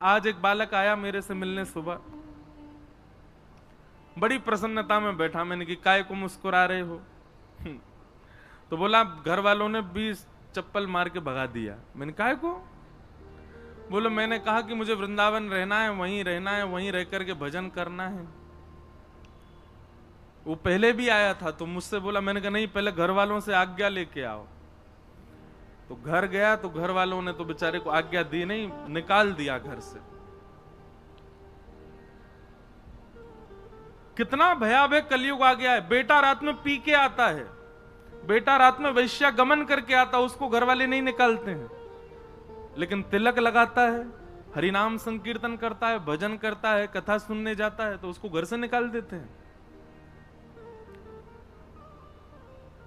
आज एक बालक आया मेरे से मिलने सुबह, बड़ी प्रसन्नता में बैठा। मैंने कि काय को मुस्कुरा रहे हो? तो बोला घर वालों ने 20 चप्पल मार के भगा दिया। मैंने काय को? बोलो मैंने कहा कि मुझे वृंदावन रहना है, वहीं रहना है, वहीं रह करके भजन करना है। वो पहले भी आया था तो मुझसे बोला, मैंने कहा नहीं, पहले घर वालों से आज्ञा लेके आओ। तो घर गया तो घर वालों ने तो बेचारे को आज्ञा दी नहीं, निकाल दिया घर से। कितना भयावह कलयुग आ गया है। बेटा रात में पी के आता है, बेटा रात में वैश्यागमन करके आता, उसको घर वाले नहीं निकालते हैं, लेकिन तिलक लगाता है, हरिनाम संकीर्तन करता है, भजन करता है, कथा सुनने जाता है, तो उसको घर से निकाल देते हैं।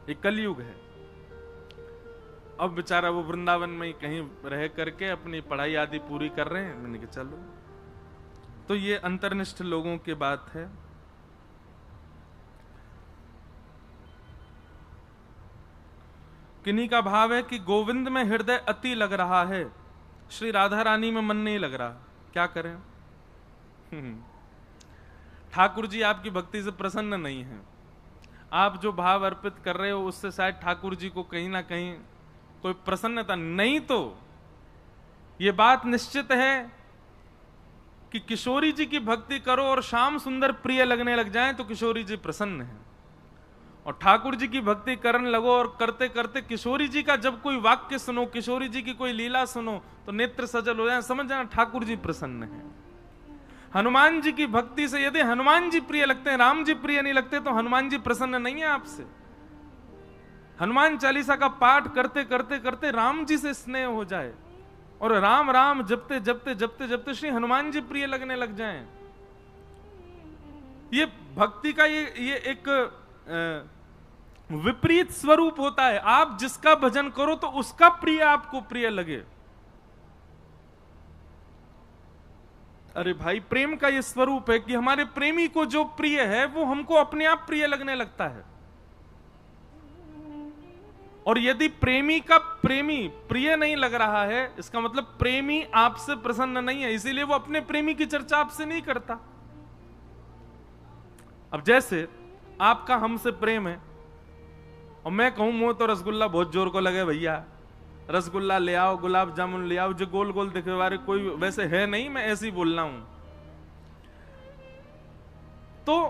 ये कलयुग है। अब बेचारा वो वृंदावन में ही कहीं रह करके अपनी पढ़ाई आदि पूरी कर रहे हैं। मैंने कहा चलो, तो ये अंतर्निष्ठ लोगों की बात है। किन्हीं का भाव है कि गोविंद में हृदय अति लग रहा है, श्री राधा रानी में मन नहीं लग रहा, क्या करें? ठाकुर जी आपकी भक्ति से प्रसन्न नहीं है। आप जो भाव अर्पित कर रहे हो उससे शायद ठाकुर जी को कहीं ना कहीं कोई प्रसन्नता नहीं। तो यह बात निश्चित है कि किशोरी जी की भक्ति करो और श्याम सुंदर प्रिय लगने लग जाएं तो किशोरी जी प्रसन्न है, और ठाकुर जी की भक्ति करने लगो और करते करते किशोरी जी का जब कोई वाक्य सुनो, किशोरी जी की कोई लीला सुनो तो नेत्र सजल हो जाए, समझ जाना ठाकुर जी प्रसन्न है। हनुमान जी की भक्ति से यदि हनुमान जी प्रिय लगते हैं, राम जी प्रिय नहीं लगते, तो हनुमान जी प्रसन्न नहीं है आपसे। हनुमान चालीसा का पाठ करते करते करते राम जी से स्नेह हो जाए और राम राम जपते जपते जपते जपते श्री हनुमान जी प्रिय लगने लग जाएं। ये भक्ति का ये एक विपरीत स्वरूप होता है। आप जिसका भजन करो तो उसका प्रिय आपको प्रिय लगे। अरे भाई, प्रेम का ये स्वरूप है कि हमारे प्रेमी को जो प्रिय है वो हमको अपने आप प्रिय लगने लगता है। और यदि प्रेमी का प्रेमी प्रिय नहीं लग रहा है, इसका मतलब प्रेमी आपसे प्रसन्न नहीं है, इसीलिए वो अपने प्रेमी की चर्चा आपसे नहीं करता। अब जैसे आपका हमसे प्रेम है और मैं कहूं मुंह तो रसगुल्ला बहुत जोर को लगे, भैया रसगुल्ला ले आओ, गुलाब जामुन ले आओ, जो गोल गोल दिखे वाले कोई वैसे है नहीं, मैं ऐसे ही बोल रहा हूं। तो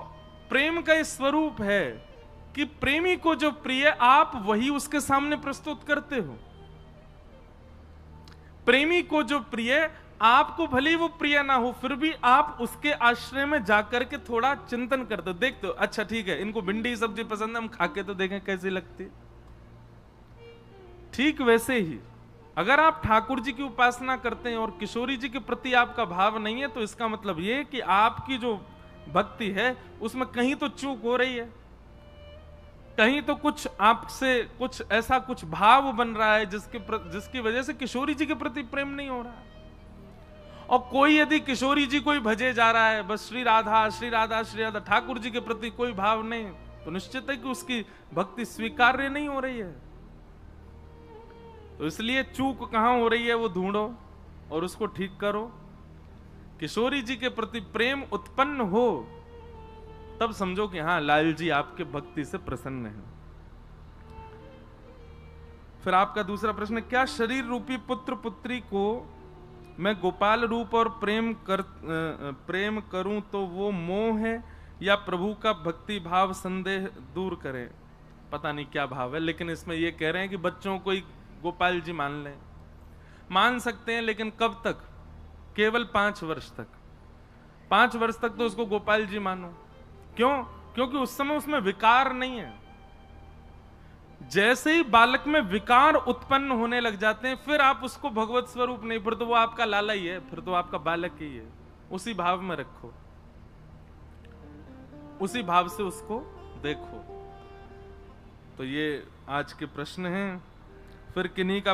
प्रेम का इस स्वरूप है कि प्रेमी को जो प्रिय आप वही उसके सामने प्रस्तुत करते हो। प्रेमी को जो प्रिय आपको भले वो प्रिय ना हो, फिर भी आप उसके आश्रय में जाकर के थोड़ा चिंतन करते हो, देखते हो अच्छा ठीक है इनको भिंडी सब्जी पसंद है, हम खा के तो देखें कैसी लगती। ठीक वैसे ही अगर आप ठाकुर जी की उपासना करते हैं और किशोरी जी के प्रति आपका भाव नहीं है, तो इसका मतलब यह कि आपकी जो भक्ति है उसमें कहीं तो चूक हो रही है, कहीं तो कुछ आपसे कुछ ऐसा कुछ भाव बन रहा है जिसकी वजह से किशोरी जी के प्रति प्रेम नहीं हो रहा है। और कोई यदि किशोरी जी कोई भजे जा रहा है बस श्री राधा श्री राधा श्री राधा, ठाकुर जी के प्रति कोई भाव नहीं, तो निश्चित है कि उसकी भक्ति स्वीकार्य नहीं हो रही है। तो इसलिए चूक कहां हो रही है वो ढूंढो और उसको ठीक करो। किशोरी जी के प्रति प्रेम उत्पन्न हो तब समझो कि हां लाल जी आपके भक्ति से प्रसन्न है। फिर आपका दूसरा प्रश्न, क्या शरीर रूपी पुत्र पुत्री को मैं गोपाल रूप और प्रेम करूं तो वो मोह है या प्रभु का भक्ति भाव संदेह दूर करे? पता नहीं क्या भाव है, लेकिन इसमें ये कह रहे हैं कि बच्चों को ही गोपाल जी मान लें। मान सकते हैं, लेकिन कब तक? केवल 5 वर्ष तक। 5 वर्ष तक तो उसको गोपाल जी मानो। क्यों? क्योंकि उस समय उसमें विकार नहीं है। जैसे ही बालक में विकार उत्पन्न होने लग जाते हैं फिर आप उसको भगवत स्वरूप नहीं, फिर तो वो आपका लाला ही है, फिर तो आपका बालक ही है। उसी भाव में रखो, उसी भाव से उसको देखो। तो ये आज के प्रश्न हैं। फिर किन्हीं का